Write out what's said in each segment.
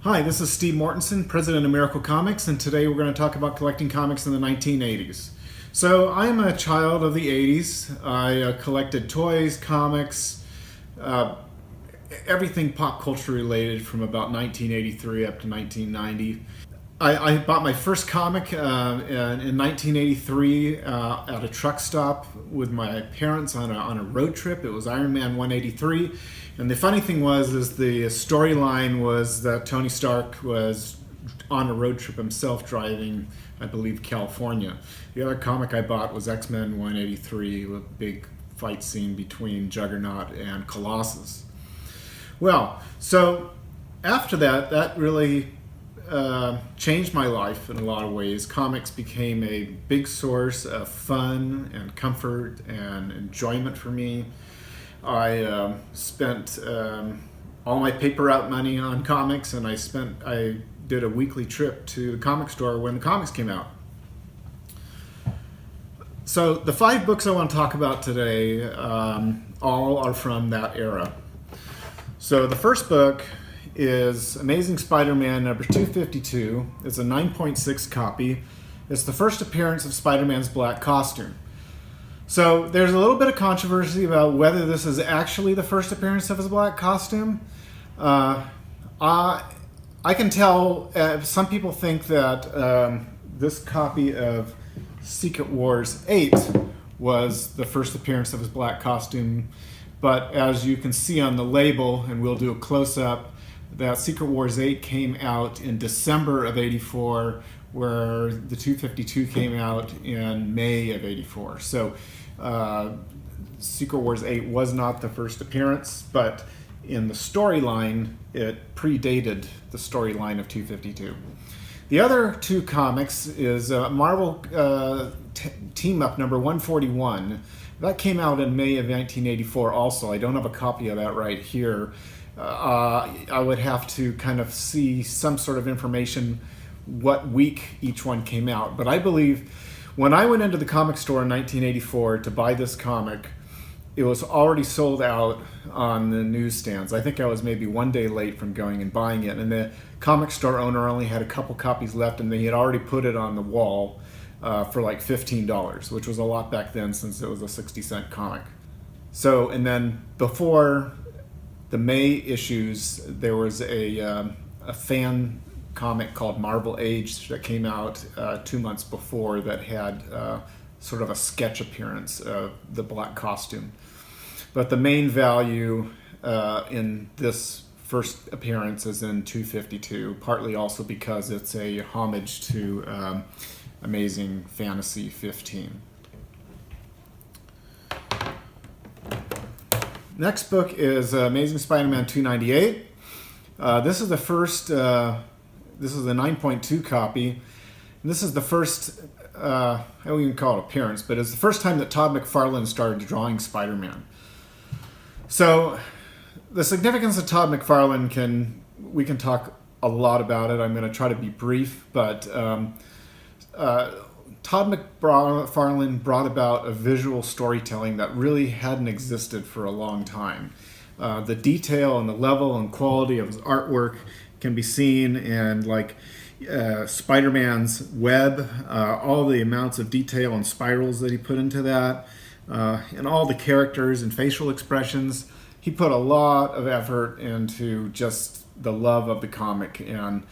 Hi, this is Steve Mortensen, president of Miracle Comics, and today we're going to talk about collecting comics in the 1980s. So I'm a child of the 80s. I collected toys, comics, everything pop culture related from about 1983 up to 1990. I bought my first comic in 1983 at a truck stop with my parents on a road trip. It was Iron Man 183. And the funny thing is the storyline was that Tony Stark was on a road trip himself driving, I believe, California. The other comic I bought was X-Men 183, with a big fight scene between Juggernaut and Colossus. Well, so after that, that really changed my life in a lot of ways. Comics became a big source of fun and comfort and enjoyment for me. I spent all my paper route money on comics, and I did a weekly trip to the comic store when the comics came out. So the 5 books I want to talk about today all are from that era. So the first book is Amazing Spider-Man number 252. It's a 9.6 copy. It's the first appearance of Spider-Man's black costume. So there's a little bit of controversy about whether this is actually the first appearance of his black costume. I can tell some people think that this copy of Secret Wars 8 was the first appearance of his black costume, but as you can see on the label, and we'll do a close-up, that Secret Wars 8 came out in December of '84, where the 252 came out in May of '84. So Secret Wars 8 was not the first appearance, but in the storyline, it predated the storyline of 252. The other 2 comics is Marvel Team Up number 141. That came out in May of 1984 also. I don't have a copy of that right here. I would have to kind of see some sort of information what week each one came out. But I believe when I went into the comic store in 1984 to buy this comic, it was already sold out on the newsstands. I think I was maybe one day late from going and buying it, and the comic store owner only had a couple copies left, and they had already put it on the wall for like $15, which was a lot back then since it was a 60-cent comic. So, and then before the May issues, there was a fan comic called Marvel Age that came out 2 months before that had sort of a sketch appearance of the black costume. But the main value in this first appearance is in 252, partly also because it's a homage to Amazing Fantasy 15. Next book is Amazing Spider-Man 298. This is the first, this is a 9.2 copy. And this is the first, I don't even call it appearance, but it's the first time that Todd McFarlane started drawing Spider-Man. So the significance of Todd McFarlane we can talk a lot about it. I'm going to try to be brief, but Todd McFarlane brought about a visual storytelling that really hadn't existed for a long time. The detail and the level and quality of his artwork can be seen in like Spider-Man's web, all the amounts of detail and spirals that he put into that, and all the characters and facial expressions. He put a lot of effort into just the love of the comic, and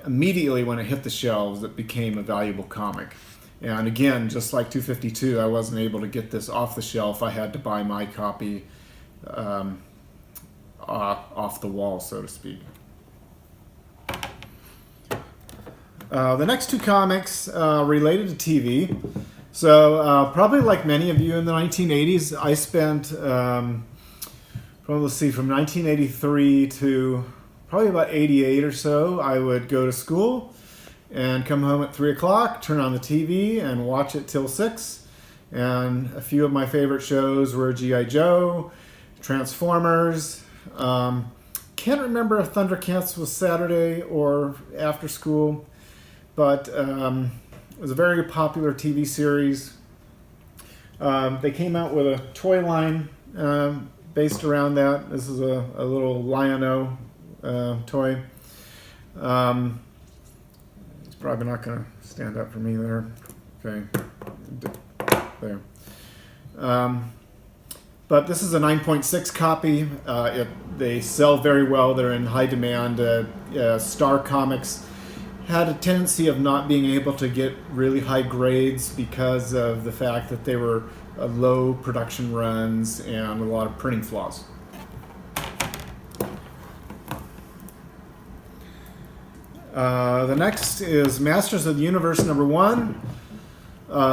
immediately when it hit the shelves, it became a valuable comic. And again, just like 252, I wasn't able to get this off the shelf. I had to buy my copy off the wall, so to speak. The next 2 comics related to TV. So probably like many of you in the 1980s, I spent, from 1983 to probably about 88 or so, I would go to school and come home at 3 o'clock, turn on the TV, and watch it till 6. And a few of my favorite shows were G.I. Joe, Transformers. Can't remember if Thundercats was Saturday or after school, but it was a very popular TV series. They came out with a toy line based around that. This is a little Lion-O toy. He's probably not going to stand up for me there. Okay, there. But this is a 9.6 copy. They sell very well. They're in high demand. Star Comics had a tendency of not being able to get really high grades because of the fact that they were low production runs and a lot of printing flaws. The next is Masters of the Universe #1.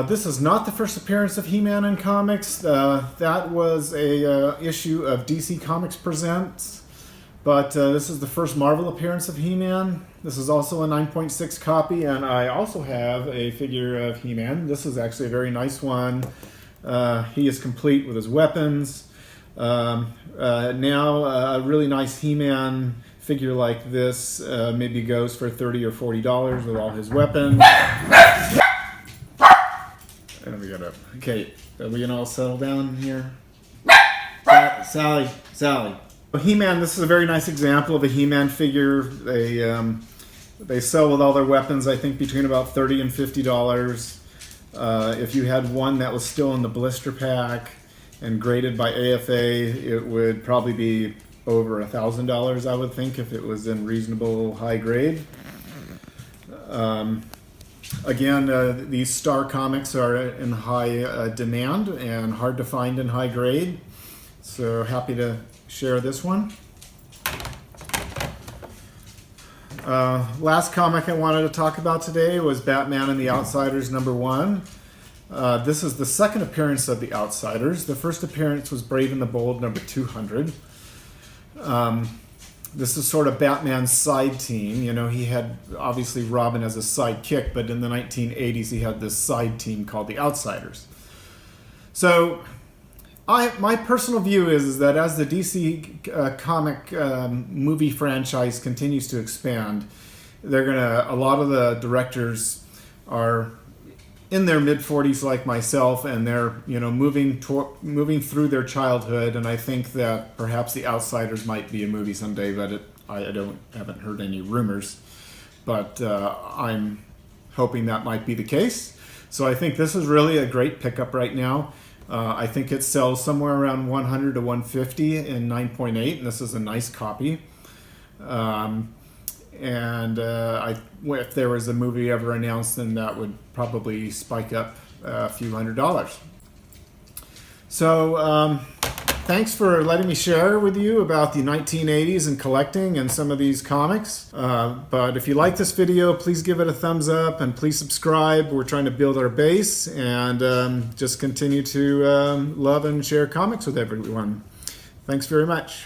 This is not the first appearance of He-Man in comics. That was a issue of DC Comics Presents, but this is the first Marvel appearance of He-Man. This is also a 9.6 copy, and I also have a figure of He-Man. This is actually a very nice one. He is complete with his weapons. Now a really nice He-Man figure like this maybe goes for $30 or $40 with all his weapons. And we got okay, are we gonna all settle down here? Sally. He-Man, this is a very nice example of a He-Man figure. They sell with all their weapons, I think, between about $30 and $50. If you had one that was still in the blister pack and graded by AFA, it would probably be over $1,000, I would think, if it was in reasonable high grade. Again, these Star Comics are in high demand and hard to find in high grade. So happy to share this one. Last comic I wanted to talk about today was Batman and the Outsiders #1. This is the second appearance of the Outsiders. The first appearance was Brave and the Bold #200. This is sort of Batman's side team. You know, he had obviously Robin as a sidekick, but in the 1980s he had this side team called the Outsiders. So my personal view is that as the DC comic movie franchise continues to expand, a lot of the directors are in their mid-40s like myself, and they're moving through their childhood, and I think that perhaps The Outsiders might be a movie someday, but I haven't heard any rumors, but I'm hoping that might be the case. So I think this is really a great pickup right now. I think it sells somewhere around 100 to 150 in 9.8, and this is a nice copy. If there was a movie ever announced, then that would probably spike up a few $100s. So thanks for letting me share with you about the 1980s and collecting and some of these comics. But if you like this video, please give it a thumbs up and please subscribe. We're trying to build our base and just continue to love and share comics with everyone. Thanks very much.